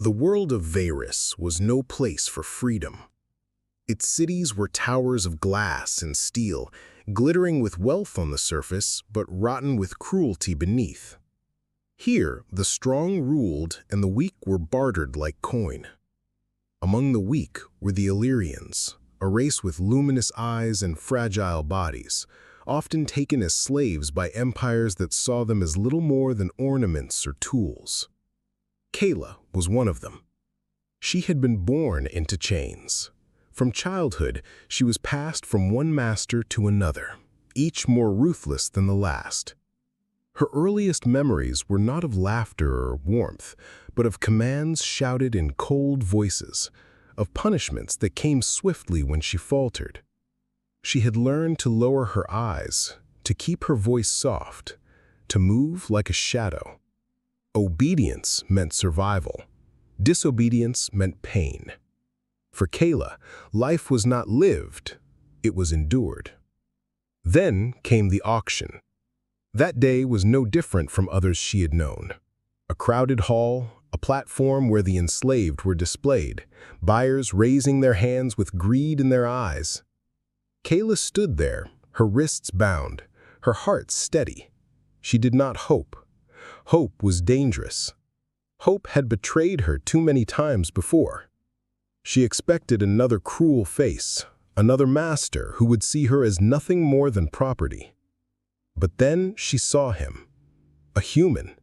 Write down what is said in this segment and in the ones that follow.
The world of Varys was no place for freedom. Its cities were towers of glass and steel, glittering with wealth on the surface, but rotten with cruelty beneath. Here, the strong ruled and the weak were bartered like coin. Among the weak were the Illyrians, a race with luminous eyes and fragile bodies, often taken as slaves by empires that saw them as little more than ornaments or tools. Kayla was one of them. She had been born into chains. From childhood, she was passed from one master to another, each more ruthless than the last. Her earliest memories were not of laughter or warmth, but of commands shouted in cold voices, of punishments that came swiftly when she faltered. She had learned to lower her eyes, to keep her voice soft, to move like a shadow. Obedience meant survival. Disobedience meant pain. For Kayla, life was not lived, it was endured. Then came the auction. That day was no different from others she had known. A crowded hall, a platform where the enslaved were displayed, buyers raising their hands with greed in their eyes. Kayla stood there, her wrists bound, her heart steady. She did not hope. Hope was dangerous. Hope had betrayed her too many times before. She expected another cruel face, another master who would see her as nothing more than property. But then she saw him, a human.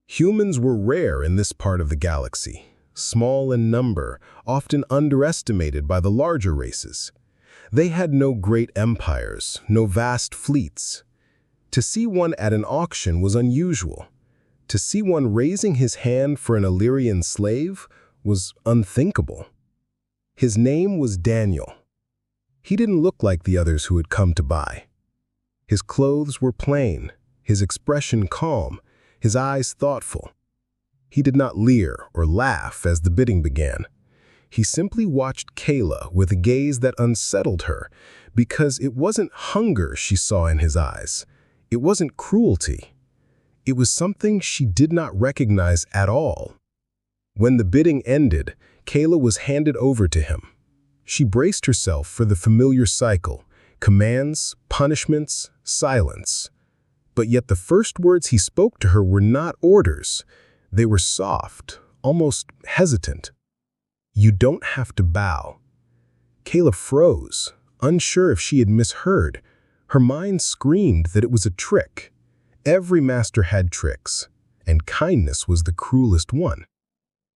Humans were rare in this part of the galaxy, small in number, often underestimated by the larger races. They had no great empires, no vast fleets. To see one at an auction was unusual. To see one raising his hand for an Illyrian slave was unthinkable. His name was Daniel. He didn't look like the others who had come to buy. His clothes were plain, his expression calm, his eyes thoughtful. He did not leer or laugh as the bidding began. He simply watched Kayla with a gaze that unsettled her, because it wasn't hunger she saw in his eyes. It wasn't cruelty. It was something she did not recognize at all. When the bidding ended, Kayla was handed over to him. She braced herself for the familiar cycle: commands, punishments, silence. But yet the first words he spoke to her were not orders. They were soft, almost hesitant. "You don't have to bow." Kayla froze, unsure if she had misheard. Her mind screamed that it was a trick. Every master had tricks, and kindness was the cruelest one.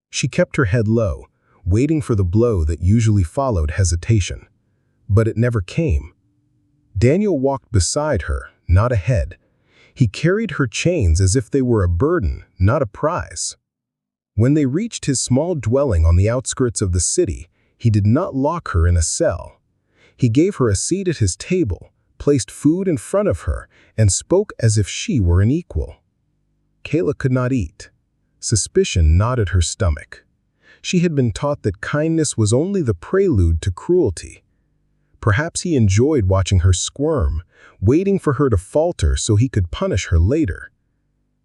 She kept her head low, waiting for the blow that usually followed hesitation. But it never came. Daniel walked beside her, not ahead. He carried her chains as if they were a burden, not a prize. When they reached his small dwelling on the outskirts of the city, he did not lock her in a cell. He gave her a seat at his table, placed food in front of her, and spoke as if she were an equal. Kayla could not eat. Suspicion gnawed her stomach. She had been taught that kindness was only the prelude to cruelty. Perhaps he enjoyed watching her squirm, waiting for her to falter so he could punish her later.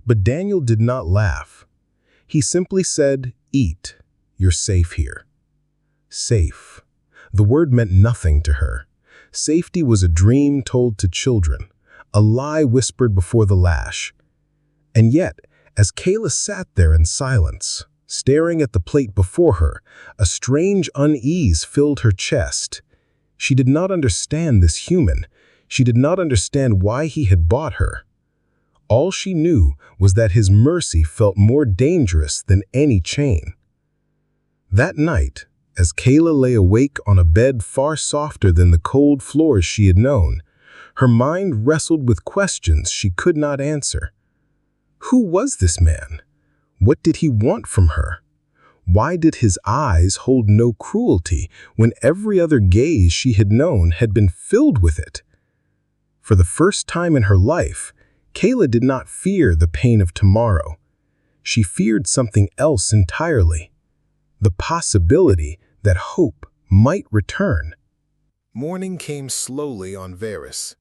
But Daniel did not laugh. He simply said, "Eat. You're safe here." Safe. The word meant nothing to her. Safety was a dream told to children, a lie whispered before the lash. And yet, as Kayla sat there in silence, staring at the plate before her, a strange unease filled her chest. She did not understand this human. She did not understand why he had bought her. All she knew was that his mercy felt more dangerous than any chain. That night, as Kayla lay awake on a bed far softer than the cold floors she had known, her mind wrestled with questions she could not answer. Who was this man? What did he want from her? Why did his eyes hold no cruelty when every other gaze she had known had been filled with it? For the first time in her life, Kayla did not fear the pain of tomorrow. She feared something else entirely: the possibility that hope might return. Morning came slowly on Varys.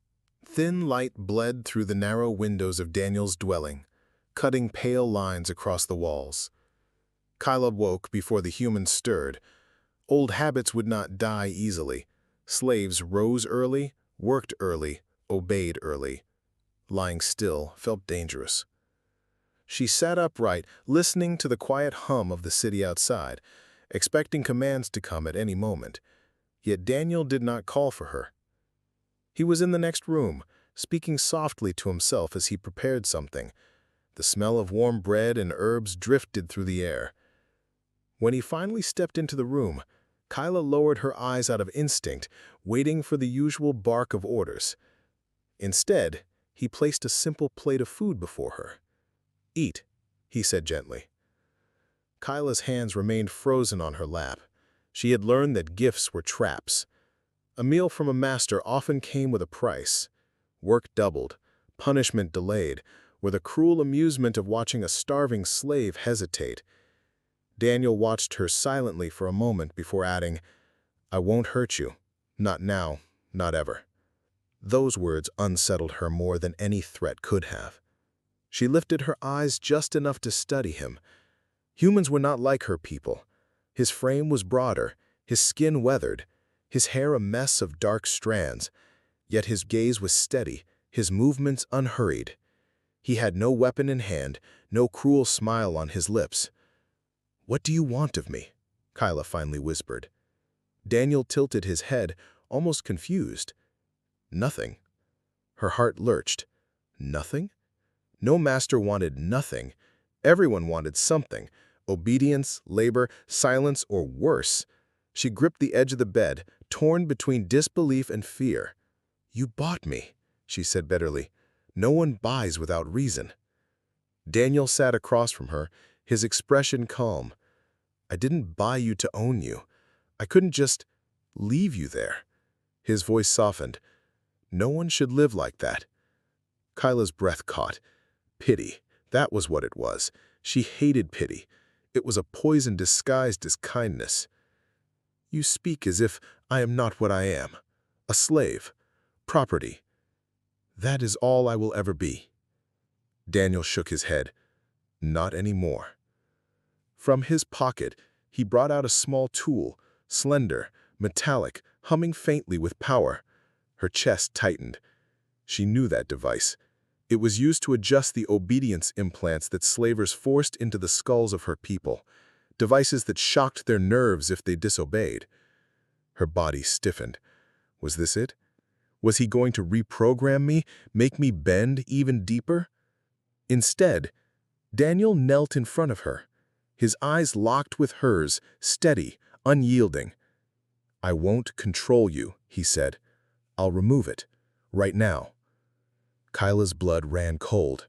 Thin light bled through the narrow windows of Daniel's dwelling, cutting pale lines across the walls. Kyla woke before the humans stirred. Old habits would not die easily. Slaves rose early, worked early, obeyed early. Lying still felt dangerous. She sat upright, listening to the quiet hum of the city outside, expecting commands to come at any moment. Yet Daniel did not call for her. He was in the next room, speaking softly to himself as he prepared something. The smell of warm bread and herbs drifted through the air. When he finally stepped into the room, Kyla lowered her eyes out of instinct, waiting for the usual bark of orders. Instead, he placed a simple plate of food before her. "Eat," he said gently. Kyla's hands remained frozen on her lap. She had learned that gifts were traps. A meal from a master often came with a price. Work doubled, punishment delayed, or the cruel amusement of watching a starving slave hesitate. Daniel watched her silently for a moment before adding, "I won't hurt you. Not now, not ever." Those words unsettled her more than any threat could have. She lifted her eyes just enough to study him. Humans were not like her people. His frame was broader, his skin weathered, his hair a mess of dark strands, yet his gaze was steady, his movements unhurried. He had no weapon in hand, no cruel smile on his lips. "What do you want of me?" Kyla finally whispered. Daniel tilted his head, almost confused. "Nothing." Her heart lurched. Nothing? No master wanted nothing. Everyone wanted something. Obedience, labor, silence, or worse. She gripped the edge of the bed, torn between disbelief and fear. "You bought me," she said bitterly. "No one buys without reason." Daniel sat across from her, his expression calm. "I didn't buy you to own you. I couldn't just leave you there." His voice softened. "No one should live like that." Kyla's breath caught. Pity. That was what it was. She hated pity. It was a poison disguised as kindness. "You speak as if I am not what I am. A slave. Property. That is all I will ever be." Daniel shook his head. "Not anymore." From his pocket, he brought out a small tool, slender, metallic, humming faintly with power. Her chest tightened. She knew that device. It was used to adjust the obedience implants that slavers forced into the skulls of her people, devices that shocked their nerves if they disobeyed. Her body stiffened. Was this it? Was he going to reprogram me, make me bend even deeper? Instead, Daniel knelt in front of her, his eyes locked with hers, steady, unyielding. "I won't control you," he said. "I'll remove it. Right now." Kyla's blood ran cold.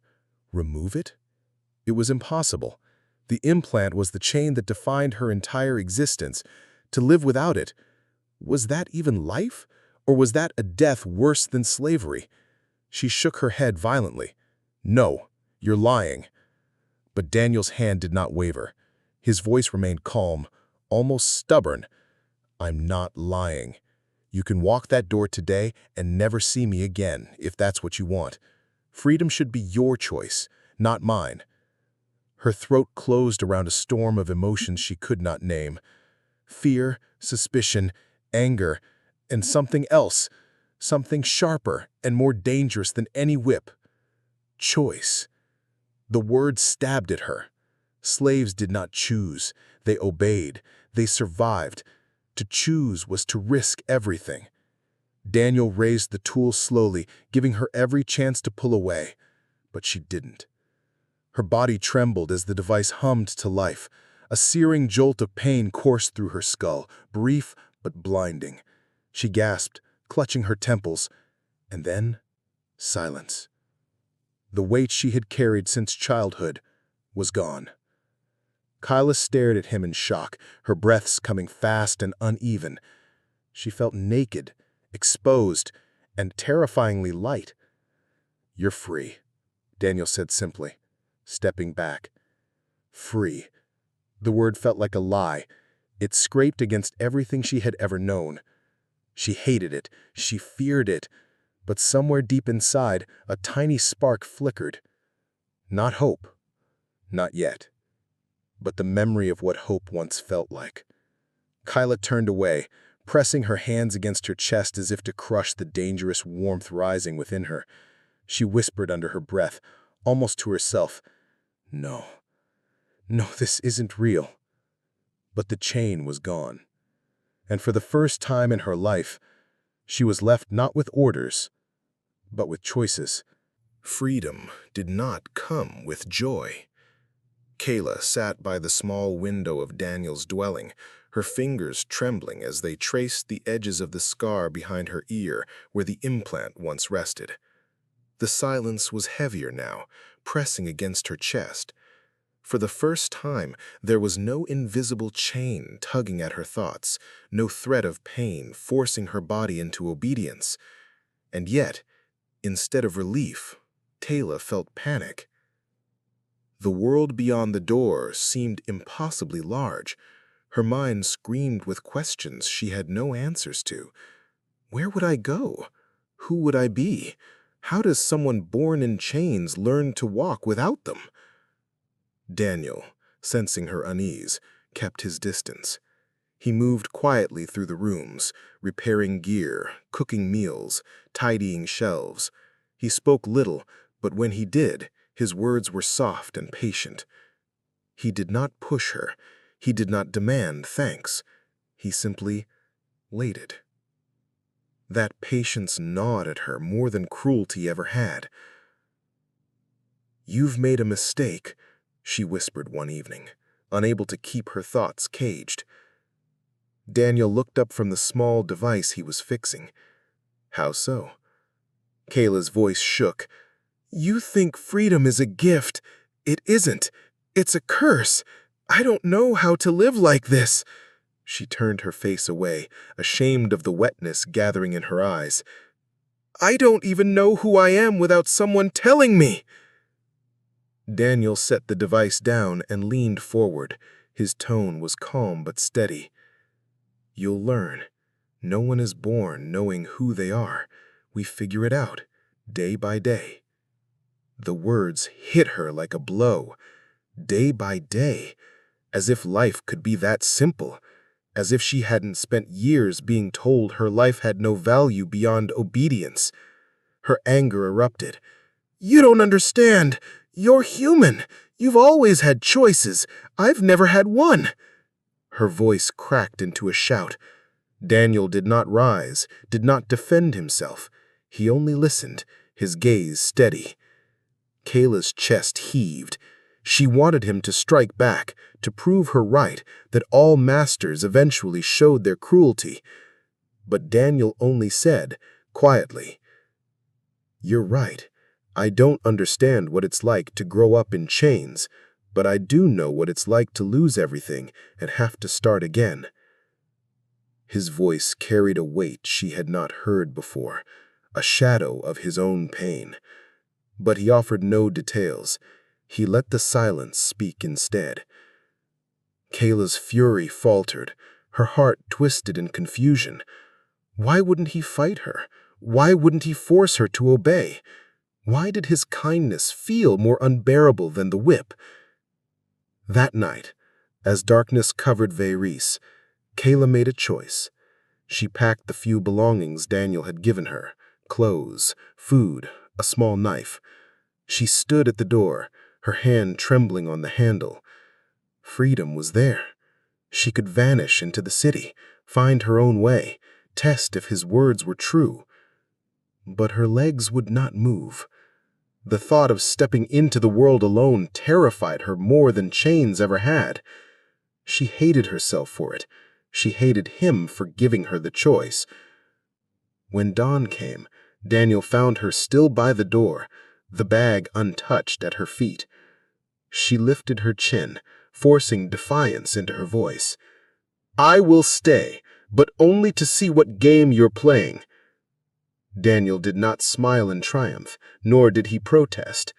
Remove it? It was impossible. The implant was the chain that defined her entire existence. To live without it, was that even life? Or was that a death worse than slavery? She shook her head violently. "No, you're lying." But Daniel's hand did not waver. His voice remained calm, almost stubborn. "I'm not lying. You can walk that door today and never see me again, if that's what you want. Freedom should be your choice, not mine." Her throat closed around a storm of emotions she could not name. Fear, suspicion, anger, and something else, something sharper and more dangerous than any whip. Choice. The word stabbed at her. Slaves did not choose. They obeyed. They survived. To choose was to risk everything. Daniel raised the tool slowly, giving her every chance to pull away. But she didn't. Her body trembled as the device hummed to life. A searing jolt of pain coursed through her skull, brief but blinding. She gasped, clutching her temples. And then, silence. The weight she had carried since childhood was gone. Kyla stared at him in shock, her breaths coming fast and uneven. She felt naked, exposed, and terrifyingly light. "You're free," Daniel said simply, stepping back. Free. The word felt like a lie. It scraped against everything she had ever known. She hated it. She feared it. But somewhere deep inside, a tiny spark flickered. Not hope. Not yet. but the memory of what hope once felt like. Kyla turned away, pressing her hands against her chest as if to crush the dangerous warmth rising within her. She whispered under her breath, almost to herself, "No, no, this isn't real." But the chain was gone, and for the first time in her life, she was left not with orders, but with choices. Freedom did not come with joy. Kayla sat by the small window of Daniel's dwelling, her fingers trembling as they traced the edges of the scar behind her ear where the implant once rested. The silence was heavier now, pressing against her chest. For the first time, there was no invisible chain tugging at her thoughts, no thread of pain forcing her body into obedience. And yet, instead of relief, Kayla felt panic. The world beyond the door seemed impossibly large. Her mind screamed with questions she had no answers to. Where would I go? Who would I be? How does someone born in chains learn to walk without them? Daniel, sensing her unease, kept his distance. He moved quietly through the rooms, repairing gear, cooking meals, tidying shelves. He spoke little, but when he did, his words were soft and patient. He did not push her. He did not demand thanks. He simply waited. That patience gnawed at her more than cruelty ever had. "You've made a mistake," she whispered one evening, unable to keep her thoughts caged. Daniel looked up from the small device he was fixing. "How so?" Kayla's voice shook. "You think freedom is a gift. It isn't. It's a curse. I don't know how to live like this." She turned her face away, ashamed of the wetness gathering in her eyes. "I don't even know who I am without someone telling me." Daniel set the device down and leaned forward. His tone was calm but steady. "You'll learn. No one is born knowing who they are. We figure it out, day by day." The words hit her like a blow. Day by day, as if life could be that simple, as if she hadn't spent years being told her life had no value beyond obedience. Her anger erupted. "You don't understand. You're human. You've always had choices. I've never had one." Her voice cracked into a shout. Daniel did not rise, did not defend himself. He only listened, his gaze steady. Kayla's chest heaved. She wanted him to strike back, to prove her right, that all masters eventually showed their cruelty. But Daniel only said, quietly, "You're right. I don't understand what it's like to grow up in chains, but I do know what it's like to lose everything and have to start again." His voice carried a weight she had not heard before, a shadow of his own pain. But he offered no details. He let the silence speak instead. Kayla's fury faltered, her heart twisted in confusion. Why wouldn't he fight her? Why wouldn't he force her to obey? Why did his kindness feel more unbearable than the whip? That night, as darkness covered Veyris, Kayla made a choice. She packed the few belongings Daniel had given her, clothes, food, a small knife. She stood at the door, her hand trembling on the handle. Freedom was there. She could vanish into the city, find her own way, test if his words were true. But her legs would not move. The thought of stepping into the world alone terrified her more than chains ever had. She hated herself for it. She hated him for giving her the choice. When dawn came, Daniel found her still by the door, the bag untouched at her feet. She lifted her chin, forcing defiance into her voice. "I will stay, but only to see what game you're playing." Daniel did not smile in triumph, nor did he protest.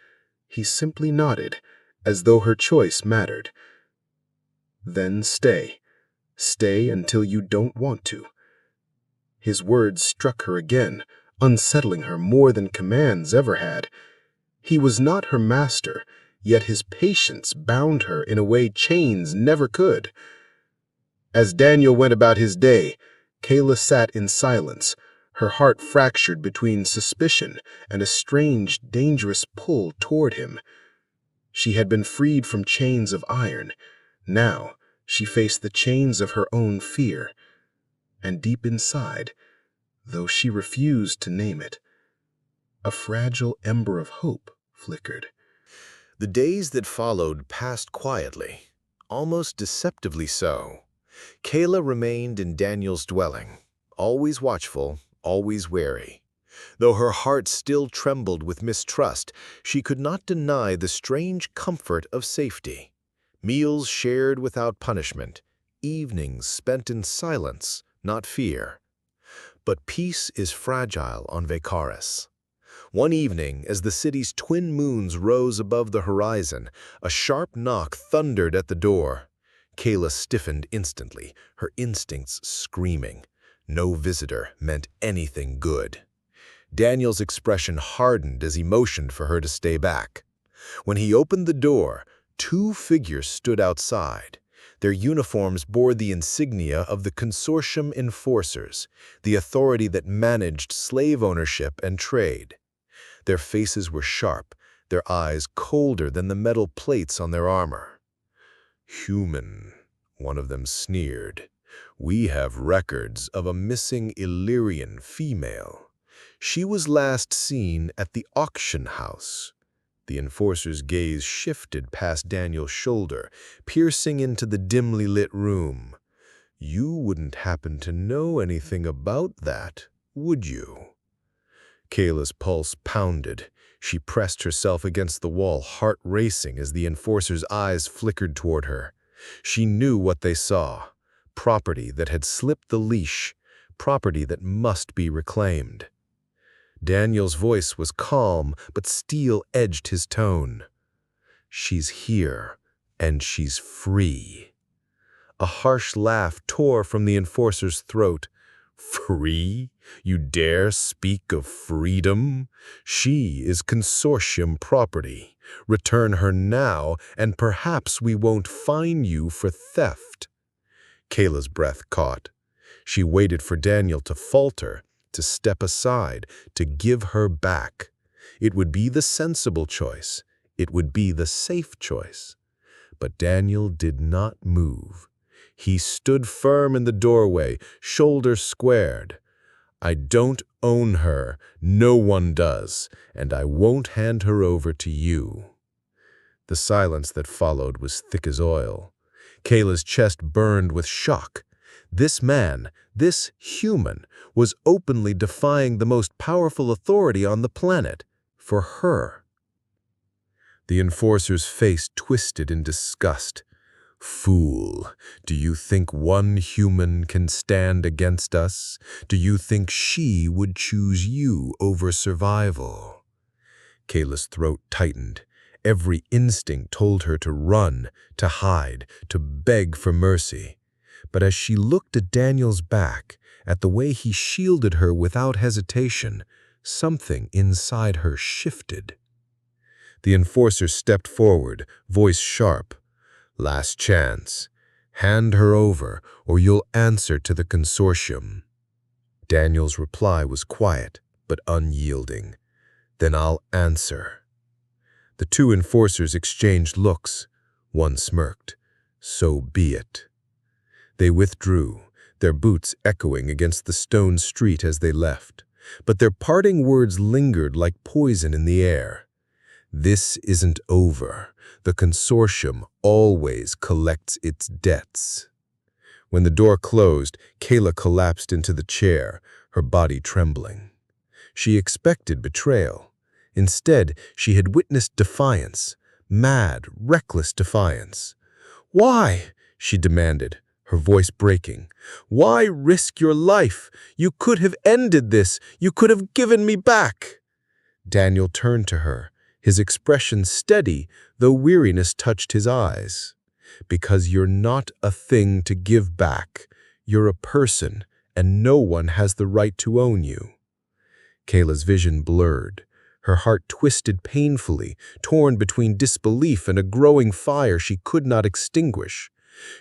He simply nodded, as though her choice mattered. "Then stay. Stay until you don't want to." His words struck her again, unsettling her more than commands ever had. He was not her master. yet his patience bound her in a way chains never could. As Daniel went about his day, Kayla sat in silence, her heart fractured between suspicion and a strange, dangerous pull toward him. She had been freed from chains of iron. Now she faced the chains of her own fear. And deep inside, though she refused to name it, a fragile ember of hope flickered. The days that followed passed quietly, almost deceptively so. Kayla remained in Daniel's dwelling, always watchful, always wary. Though her heart still trembled with mistrust, she could not deny the strange comfort of safety. Meals shared without punishment, evenings spent in silence, not fear. But peace is fragile on Vacaris. One evening, as the city's twin moons rose above the horizon, a sharp knock thundered at the door. Kayla stiffened instantly, her instincts screaming. No visitor meant anything good. Daniel's expression hardened as he motioned for her to stay back. When he opened the door, two figures stood outside. Their uniforms bore the insignia of the Consortium Enforcers, the authority that managed slave ownership and trade. Their faces were sharp, their eyes colder than the metal plates on their armor. "Human," one of them sneered. "We have records of a missing Illyrian female. She was last seen at the auction house." The enforcer's gaze shifted past Daniel's shoulder, piercing into the dimly lit room. "You wouldn't happen to know anything about that, would you?" Kayla's pulse pounded. She pressed herself against the wall, heart racing as the enforcer's eyes flickered toward her. She knew what they saw. Property that had slipped the leash. Property that must be reclaimed. Daniel's voice was calm, but steel edged his tone. "She's here, and she's free." A harsh laugh tore from the enforcer's throat. "Free? You dare speak of freedom? She is Consortium property. Return her now, and perhaps we won't fine you for theft." Kayla's breath caught. She waited for Daniel to falter, to step aside, to give her back. It would be the sensible choice. It would be the safe choice. But Daniel did not move. He stood firm in the doorway, shoulders squared. "I don't own her, no one does, and I won't hand her over to you." The silence that followed was thick as oil. Kayla's chest burned with shock. This man, this human, was openly defying the most powerful authority on the planet, for her. The enforcer's face twisted in disgust. "Fool, do you think one human can stand against us? Do you think she would choose you over survival?" Kayla's throat tightened. Every instinct told her to run, to hide, to beg for mercy. But as she looked at Daniel's back, at the way he shielded her without hesitation, something inside her shifted. The enforcer stepped forward, voice sharp. "Last chance. Hand her over, or you'll answer to the Consortium." Daniel's reply was quiet, but unyielding. "Then I'll answer." The two enforcers exchanged looks. One smirked. "So be it." They withdrew, their boots echoing against the stone street as they left. But their parting words lingered like poison in the air. "This isn't over. The Consortium always collects its debts." When the door closed, Kayla collapsed into the chair, her body trembling. She expected betrayal. Instead, she had witnessed defiance, mad, reckless defiance. "Why?" she demanded, her voice breaking. "Why risk your life? You could have ended this. You could have given me back." Daniel turned to her, his expression steady, though weariness touched his eyes. "Because you're not a thing to give back. You're a person, and no one has the right to own you." Kayla's vision blurred. Her heart twisted painfully, torn between disbelief and a growing fire she could not extinguish.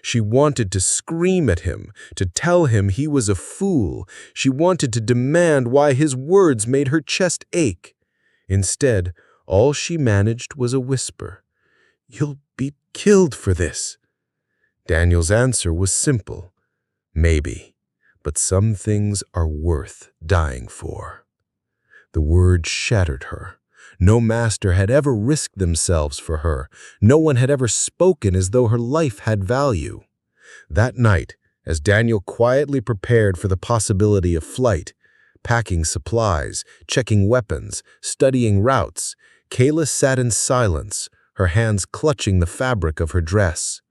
She wanted to scream at him, to tell him he was a fool. She wanted to demand why his words made her chest ache. Instead, all she managed was a whisper. "You'll be killed for this." Daniel's answer was simple. "Maybe, but some things are worth dying for." The words shattered her. No master had ever risked themselves for her. No one had ever spoken as though her life had value. That night, as Daniel quietly prepared for the possibility of flight, packing supplies, checking weapons, studying routes, Kayla sat in silence, her hands clutching the fabric of her dress.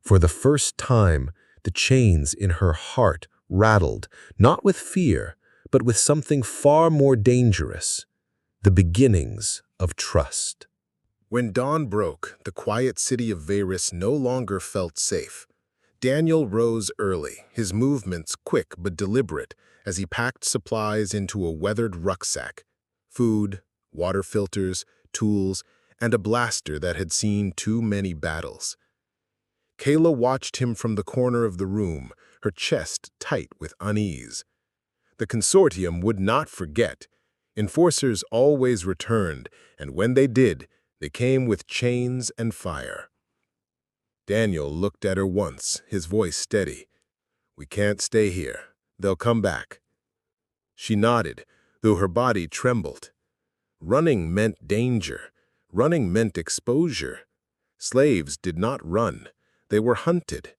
For the first time, the chains in her heart rattled, not with fear, but with something far more dangerous: the beginnings of trust. When dawn broke, the quiet city of Varys no longer felt safe. Daniel rose early, his movements quick but deliberate, as he packed supplies into a weathered rucksack: food, water filters, tools, and a blaster that had seen too many battles. Kayla watched him from the corner of the room, her chest tight with unease. The consortium would not forget. Enforcers always returned, and when they did, they came with chains and fire. Daniel looked at her once, his voice steady. "We can't stay here. They'll come back." She nodded, though her body trembled. Running meant danger. Running meant exposure. Slaves did not run. They were hunted.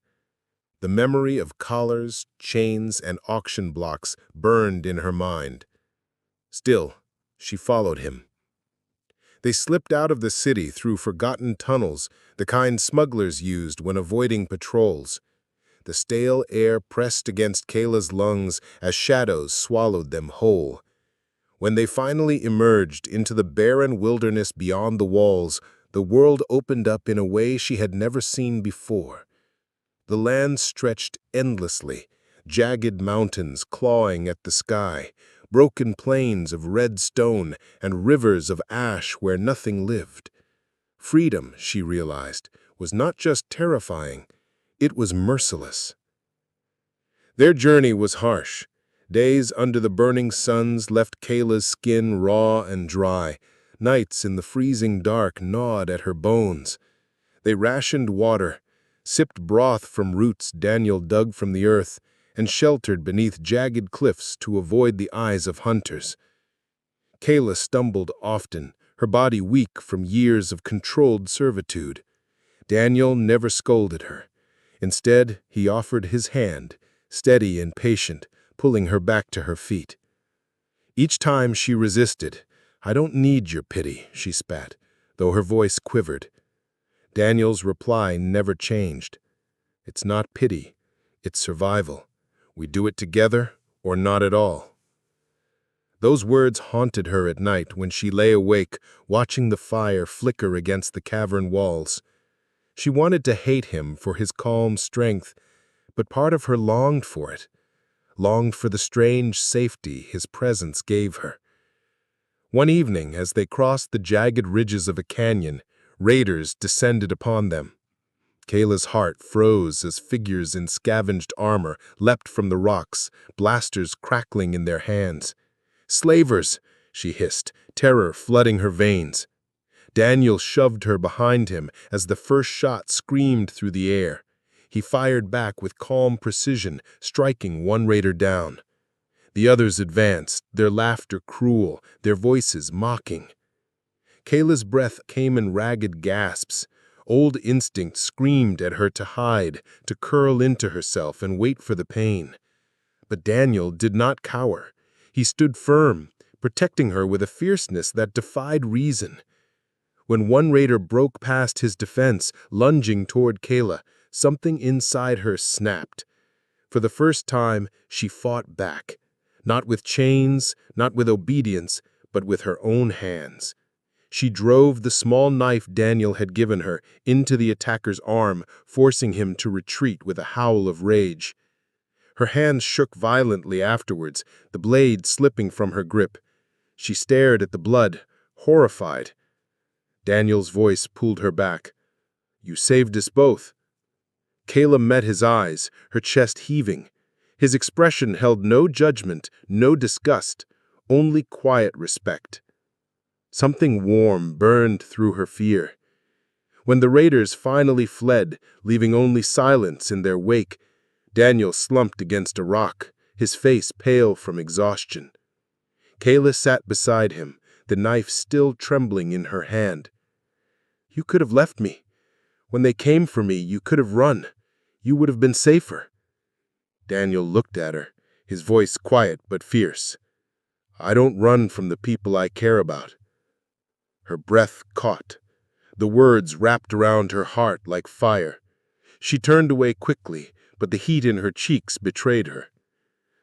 The memory of collars, chains, and auction blocks burned in her mind. Still, she followed him. They slipped out of the city through forgotten tunnels, the kind smugglers used when avoiding patrols. The stale air pressed against Kayla's lungs as shadows swallowed them whole. When they finally emerged into the barren wilderness beyond the walls, the world opened up in a way she had never seen before. The land stretched endlessly, jagged mountains clawing at the sky, broken plains of red stone, and rivers of ash where nothing lived. Freedom, she realized, was not just terrifying, it was merciless. Their journey was harsh. Days under the burning suns left Kayla's skin raw and dry. Nights in the freezing dark gnawed at her bones. They rationed water, sipped broth from roots Daniel dug from the earth, and sheltered beneath jagged cliffs to avoid the eyes of hunters. Kayla stumbled often, her body weak from years of controlled servitude. Daniel never scolded her. Instead, he offered his hand, steady and patient, pulling her back to her feet. Each time she resisted. "I don't need your pity," she spat, though her voice quivered. Daniel's reply never changed. "It's not pity, it's survival. We do it together or not at all." Those words haunted her at night when she lay awake, watching the fire flicker against the cavern walls. She wanted to hate him for his calm strength, but part of her longed for it, longed for the strange safety his presence gave her. One evening, as they crossed the jagged ridges of a canyon, raiders descended upon them. Kayla's heart froze as figures in scavenged armor leapt from the rocks, blasters crackling in their hands. "Slavers!" she hissed, terror flooding her veins. Daniel shoved her behind him as the first shot screamed through the air. He fired back with calm precision, striking one raider down. The others advanced, their laughter cruel, their voices mocking. Kayla's breath came in ragged gasps. Old instinct screamed at her to hide, to curl into herself and wait for the pain. But Daniel did not cower. He stood firm, protecting her with a fierceness that defied reason. When one raider broke past his defense, lunging toward Kayla, something inside her snapped. For the first time, she fought back. Not with chains, not with obedience, but with her own hands. She drove the small knife Daniel had given her into the attacker's arm, forcing him to retreat with a howl of rage. Her hands shook violently afterwards, the blade slipping from her grip. She stared at the blood, horrified. Daniel's voice pulled her back. "You saved us both." Kayla met his eyes, her chest heaving. His expression held no judgment, no disgust, only quiet respect. Something warm burned through her fear. When the raiders finally fled, leaving only silence in their wake, Daniel slumped against a rock, his face pale from exhaustion. Kayla sat beside him, the knife still trembling in her hand. "You could have left me. When they came for me, you could have run. You would have been safer." Daniel looked at her, his voice quiet but fierce. "I don't run from the people I care about." Her breath caught. The words wrapped around her heart like fire. She turned away quickly, but the heat in her cheeks betrayed her.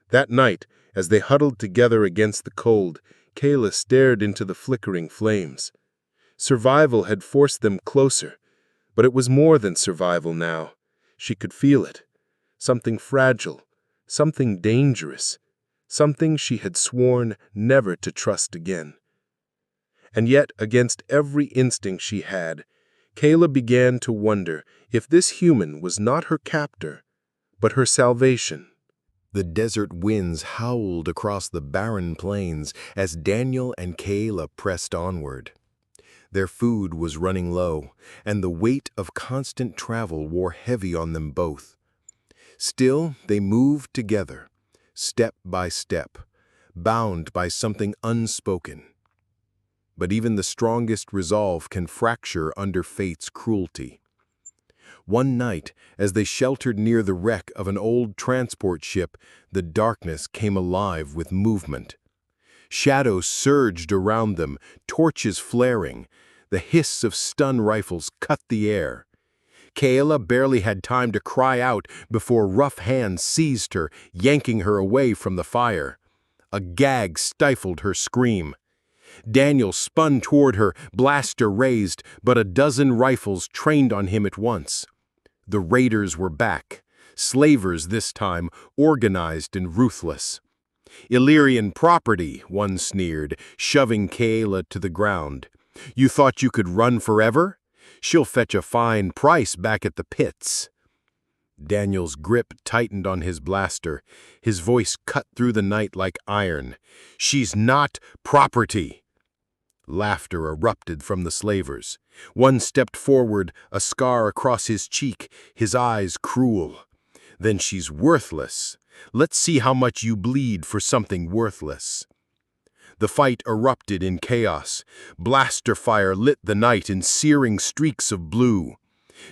That night, as they huddled together against the cold, Kayla stared into the flickering flames. Survival had forced them closer, but it was more than survival now. She could feel it. Something fragile, something dangerous, something she had sworn never to trust again. And yet, against every instinct she had, Kayla began to wonder if this human was not her captor, but her salvation. The desert winds howled across the barren plains as Daniel and Kayla pressed onward. Their food was running low, and the weight of constant travel wore heavy on them both. Still, they moved together, step by step, bound by something unspoken. But even the strongest resolve can fracture under fate's cruelty. One night, as they sheltered near the wreck of an old transport ship, the darkness came alive with movement. Shadows surged around them, torches flaring. The hiss of stun rifles cut the air. Kayla barely had time to cry out before rough hands seized her, yanking her away from the fire. A gag stifled her scream. Daniel spun toward her, blaster raised, but a dozen rifles trained on him at once. The raiders were back, slavers this time, organized and ruthless. "Illyrian property," one sneered, shoving Kayla to the ground. "You thought you could run forever? She'll fetch a fine price back at the pits." Daniel's grip tightened on his blaster. His voice cut through the night like iron. "She's not property." Laughter erupted from the slavers. One stepped forward, a scar across his cheek, his eyes cruel. "Then she's worthless. Let's see how much you bleed for something worthless." The fight erupted in chaos. Blaster fire lit the night in searing streaks of blue.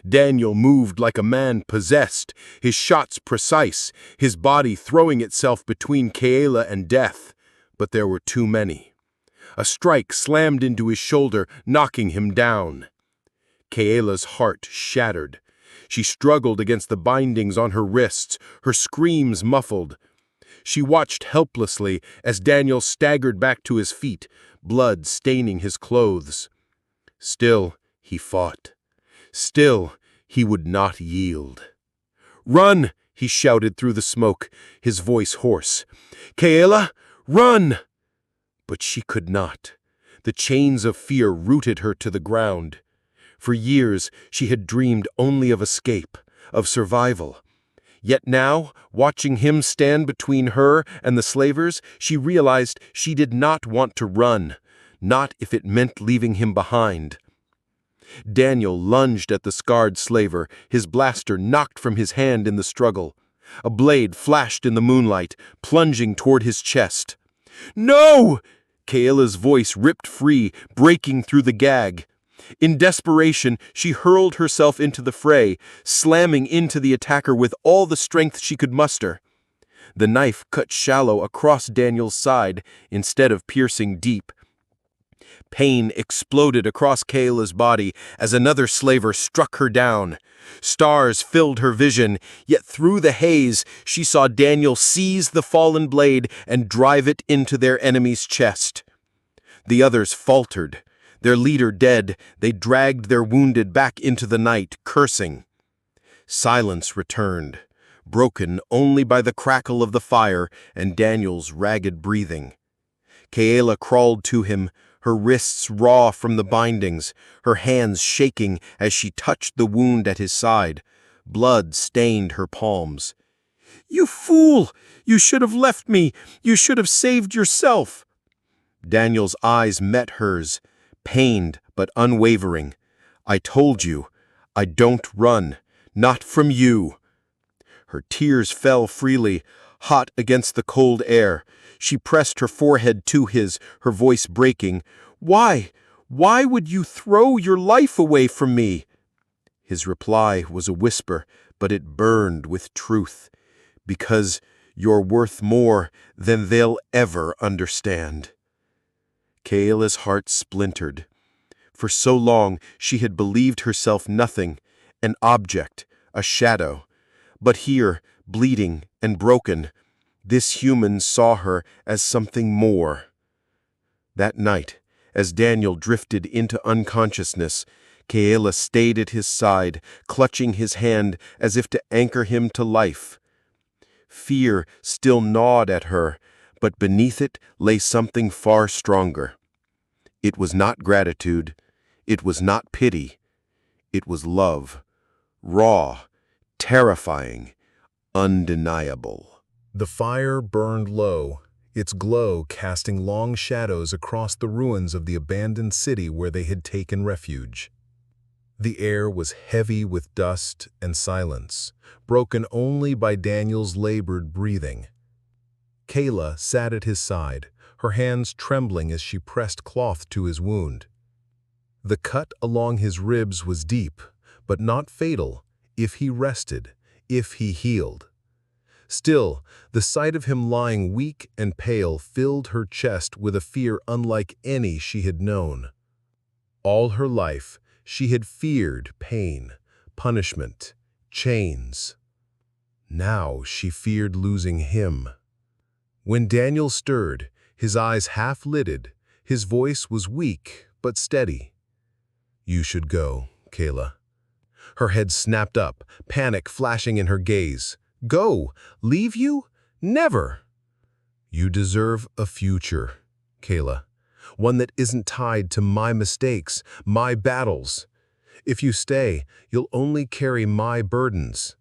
Daniel moved like a man possessed, his shots precise, his body throwing itself between Kayla and death. But there were too many. A strike slammed into his shoulder, knocking him down. Kayla's heart shattered. She struggled against the bindings on her wrists, her screams muffled. She watched helplessly as Daniel staggered back to his feet, blood staining his clothes. Still, he fought. Still, he would not yield. "Run!" he shouted through the smoke, his voice hoarse. "Kayla, run!" But she could not. The chains of fear rooted her to the ground. For years, she had dreamed only of escape, of survival. Yet now, watching him stand between her and the slavers, she realized she did not want to run, not if it meant leaving him behind. Daniel lunged at the scarred slaver, his blaster knocked from his hand in the struggle. A blade flashed in the moonlight, plunging toward his chest. "No!" Kayla's voice ripped free, breaking through the gag. In desperation, she hurled herself into the fray, slamming into the attacker with all the strength she could muster. The knife cut shallow across Daniel's side instead of piercing deep. Pain exploded across Kayla's body as another slaver struck her down. Stars filled her vision, yet through the haze she saw Daniel seize the fallen blade and drive it into their enemy's chest. The others faltered. Their leader dead, they dragged their wounded back into the night, cursing. Silence returned, broken only by the crackle of the fire and Daniel's ragged breathing. Kayla crawled to him, her wrists raw from the bindings, her hands shaking as she touched the wound at his side. Blood stained her palms. "You fool! You should have left me! You should have saved yourself!" Daniel's eyes met hers, pained but unwavering. "I told you, I don't run, not from you." Her tears fell freely, hot against the cold air. She pressed her forehead to his, her voice breaking. "Why? Why would you throw your life away from me?" His reply was a whisper, but it burned with truth. "Because you're worth more than they'll ever understand." Kayla's heart splintered. For so long she had believed herself nothing, an object, a shadow. But here, bleeding and broken, this human saw her as something more. That night, as Daniel drifted into unconsciousness, Kayla stayed at his side, clutching his hand as if to anchor him to life. Fear still gnawed at her, but beneath it lay something far stronger. It was not gratitude. It was not pity. It was love. Raw, terrifying, undeniable. The fire burned low, its glow casting long shadows across the ruins of the abandoned city where they had taken refuge. The air was heavy with dust and silence, broken only by Daniel's labored breathing. Kayla sat at his side, her hands trembling as she pressed cloth to his wound. The cut along his ribs was deep, but not fatal, if he rested, if he healed. Still, the sight of him lying weak and pale filled her chest with a fear unlike any she had known. All her life, she had feared pain, punishment, chains. Now she feared losing him. When Daniel stirred, his eyes half-lidded, his voice was weak but steady. "You should go, Kayla." Her head snapped up, panic flashing in her gaze. "Go? Leave you? Never!" "You deserve a future, Kayla. One that isn't tied to my mistakes, my battles. If you stay, you'll only carry my burdens."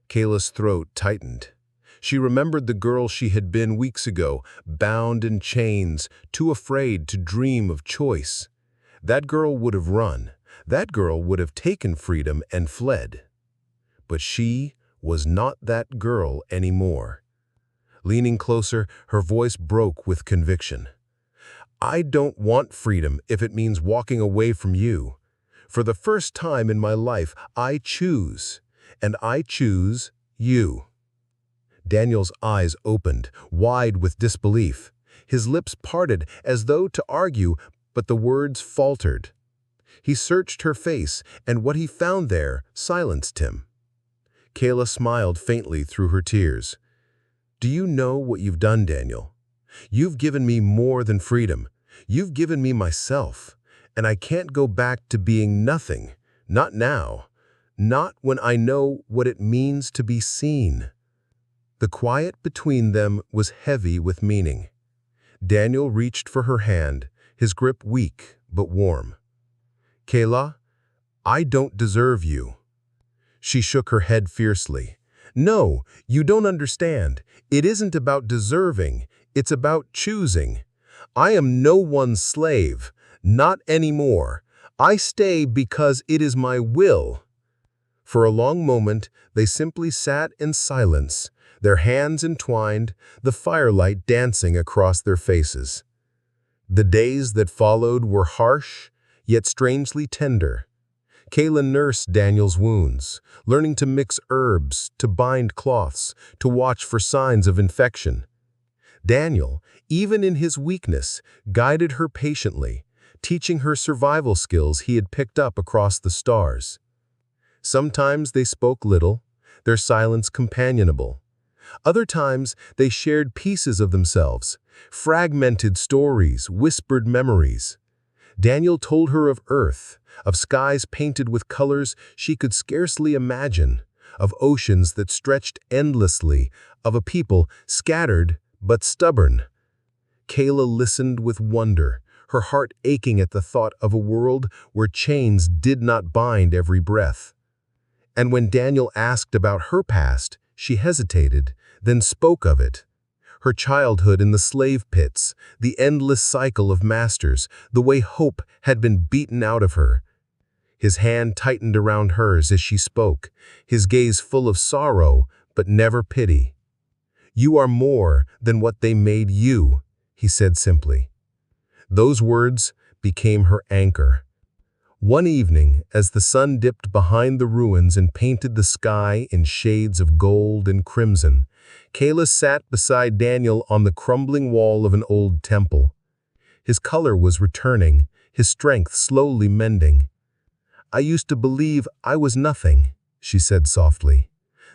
Kayla's throat tightened. She remembered the girl she had been weeks ago, bound in chains, too afraid to dream of choice. That girl would have run. That girl would have taken freedom and fled. But she was not that girl anymore. Leaning closer, her voice broke with conviction. "I don't want freedom if it means walking away from you. For the first time in my life, I choose, and I choose you." Daniel's eyes opened, wide with disbelief. His lips parted as though to argue, but the words faltered. He searched her face, and what he found there silenced him. Kayla smiled faintly through her tears. "Do you know what you've done, Daniel? You've given me more than freedom. You've given me myself, and I can't go back to being nothing, not now, not when I know what it means to be seen." The quiet between them was heavy with meaning. Daniel reached for her hand, his grip weak but warm. "Kayla, I don't deserve you." She shook her head fiercely. "No, you don't understand. It isn't about deserving. It's about choosing. I am no one's slave, not anymore. I stay because it is my will." For a long moment, they simply sat in silence, their hands entwined, the firelight dancing across their faces. The days that followed were harsh, yet strangely tender. Kayla nursed Daniel's wounds, learning to mix herbs, to bind cloths, to watch for signs of infection. Daniel, even in his weakness, guided her patiently, teaching her survival skills he had picked up across the stars. Sometimes they spoke little, their silence companionable. Other times they shared pieces of themselves, fragmented stories, whispered memories. Daniel told her of Earth, of skies painted with colors she could scarcely imagine, of oceans that stretched endlessly, of a people scattered but stubborn. Kayla listened with wonder, her heart aching at the thought of a world where chains did not bind every breath. And when Daniel asked about her past, she hesitated, then spoke of it. Her childhood in the slave pits, the endless cycle of masters, the way hope had been beaten out of her. His hand tightened around hers as she spoke, his gaze full of sorrow, but never pity. "You are more than what they made you," he said simply. Those words became her anchor. One evening, as the sun dipped behind the ruins and painted the sky in shades of gold and crimson, Kayla sat beside Daniel on the crumbling wall of an old temple. His color was returning, his strength slowly mending. "I used to believe I was nothing," she said softly,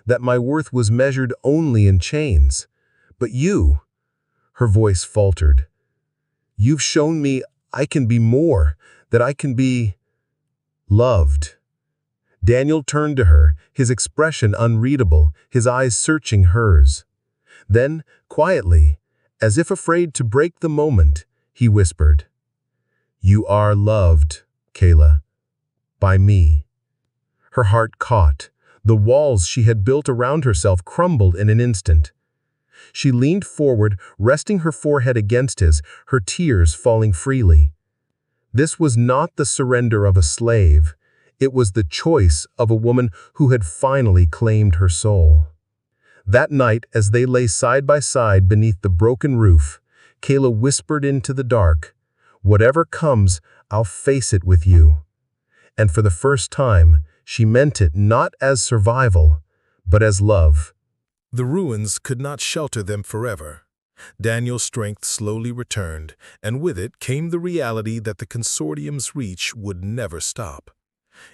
"that my worth was measured only in chains. But you," her voice faltered, "you've shown me I can be more, that I can be loved." Daniel turned to her, his expression unreadable, his eyes searching hers. Then, quietly, as if afraid to break the moment, he whispered, "You are loved, Kayla, by me." Her heart caught. The walls she had built around herself crumbled in an instant. She leaned forward, resting her forehead against his, her tears falling freely. This was not the surrender of a slave. It was the choice of a woman who had finally claimed her soul. That night, as they lay side by side beneath the broken roof, Kayla whispered into the dark, "Whatever comes, I'll face it with you." And for the first time, she meant it not as survival, but as love. The ruins could not shelter them forever. Daniel's strength slowly returned, and with it came the reality that the consortium's reach would never stop.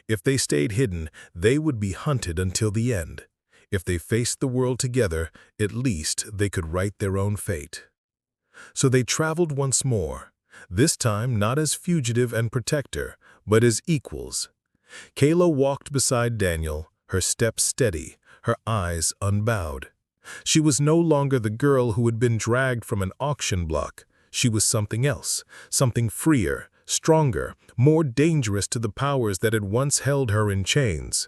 If they stayed hidden, they would be hunted until the end. If they faced the world together, at least they could write their own fate. So they traveled once more, this time not as fugitive and protector, but as equals. Kayla walked beside Daniel, her steps steady, her eyes unbowed. She was no longer the girl who had been dragged from an auction block. She was something else, something freer, stronger, more dangerous to the powers that had once held her in chains.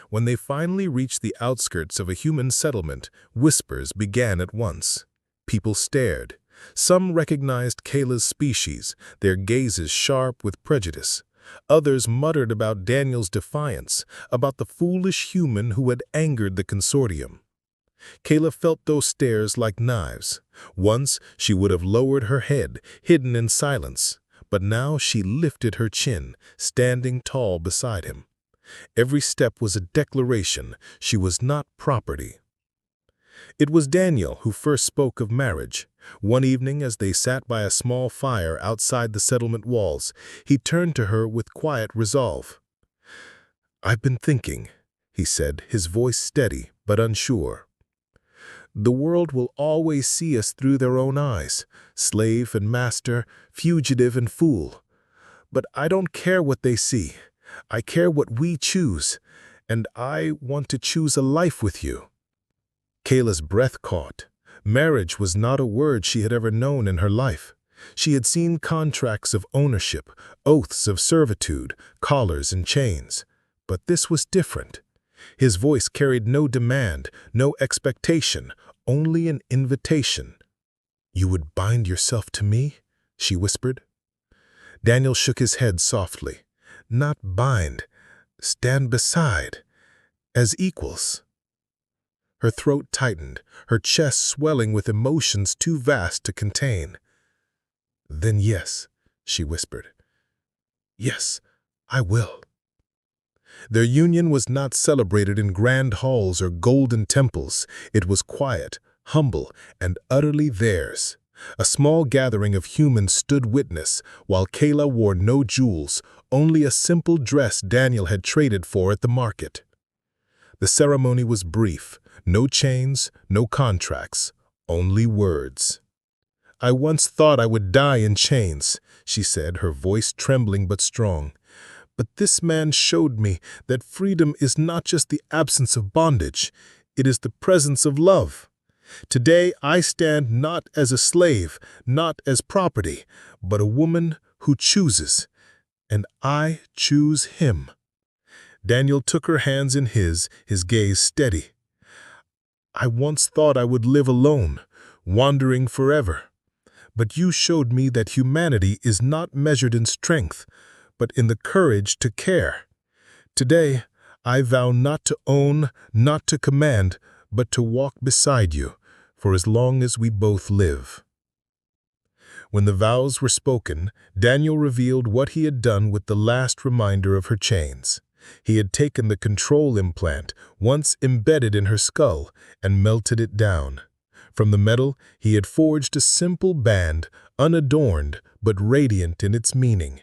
When they finally reached the outskirts of a human settlement, whispers began at once. People stared. Some recognized Kayla's species, their gazes sharp with prejudice. Others muttered about Daniel's defiance, about the foolish human who had angered the consortium. Kayla felt those stares like knives. Once she would have lowered her head, hidden in silence, but now she lifted her chin, standing tall beside him. Every step was a declaration she was not property. It was Daniel who first spoke of marriage. One evening, as they sat by a small fire outside the settlement walls, he turned to her with quiet resolve. "I've been thinking," he said, his voice steady but unsure. "The world will always see us through their own eyes, slave and master, fugitive and fool. But I don't care what they see. I care what we choose, and I want to choose a life with you." Kayla's breath caught. Marriage was not a word she had ever known in her life. She had seen contracts of ownership, oaths of servitude, collars and chains. But this was different. His voice carried no demand, no expectation, only an invitation. "You would bind yourself to me?" she whispered. Daniel shook his head softly. "Not bind, stand beside, as equals." Her throat tightened, her chest swelling with emotions too vast to contain. "Then yes," she whispered. "Yes, I will." Their union was not celebrated in grand halls or golden temples. It was quiet, humble, and utterly theirs. A small gathering of humans stood witness, while Kayla wore no jewels, only a simple dress Daniel had traded for at the market. The ceremony was brief. No chains, no contracts, only words. "I once thought I would die in chains," she said, her voice trembling but strong. "But this man showed me that freedom is not just the absence of bondage, it is the presence of love. Today I stand not as a slave, not as property, but a woman who chooses, and I choose him." Daniel took her hands in his gaze steady. "I once thought I would live alone, wandering forever. But you showed me that humanity is not measured in strength, but in the courage to care. Today, I vow not to own, not to command, but to walk beside you, for as long as we both live." When the vows were spoken, Daniel revealed what he had done with the last reminder of her chains. He had taken the control implant, once embedded in her skull, and melted it down. From the metal, he had forged a simple band, unadorned but radiant in its meaning.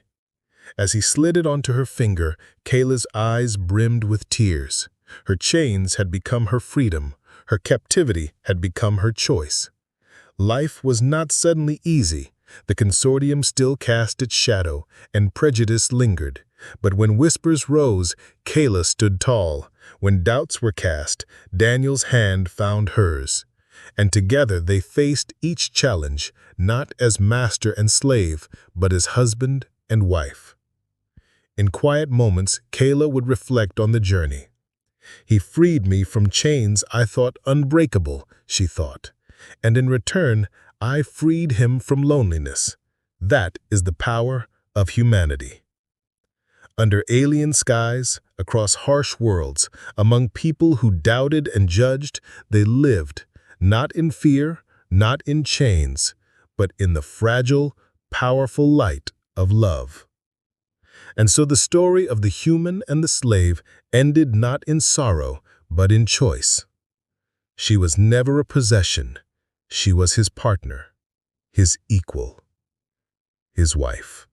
As he slid it onto her finger, Kayla's eyes brimmed with tears. Her chains had become her freedom. Her captivity had become her choice. Life was not suddenly easy. The consortium still cast its shadow, and prejudice lingered. But when whispers rose, Kayla stood tall. When doubts were cast, Daniel's hand found hers. And together they faced each challenge, not as master and slave, but as husband and wife. In quiet moments, Kayla would reflect on the journey. "He freed me from chains I thought unbreakable," she thought, "and in return, I freed him from loneliness. That is the power of humanity." Under alien skies, across harsh worlds, among people who doubted and judged, they lived, not in fear, not in chains, but in the fragile, powerful light of love. And so the story of the human and the slave ended not in sorrow, but in choice. She was never a possession. She was his partner, his equal, his wife.